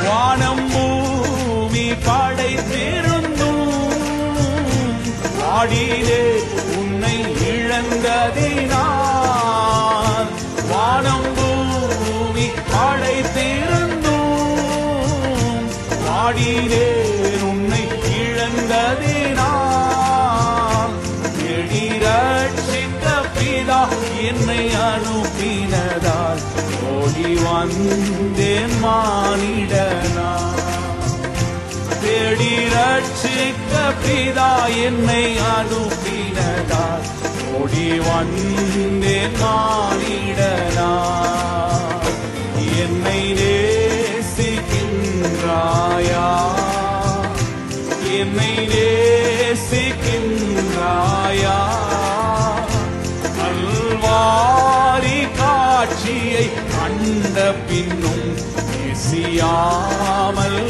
வானம் பூமி படைத்திருந்தும் வாடிலே உன்னை இழந்ததினால். வானம் பூமி படைத்திருந்தும் வாடிலே உன்னை இழந்ததினால். தேடி ரட்சித்த பிதா என்னை அனுப்பினதால் ஓடி வந்தேன் மானிடனா. தேடி ரட்சித்த பிதா என்னை அனுப்பினதால் ஓடி வந்தேன் மானிடனா. என்னை நேசிக்கின்றாயா, என்னை நேசிக்கின்றாயா. கல்வாரி காட்சியை கண்ட பின்னும் நேசியாமல்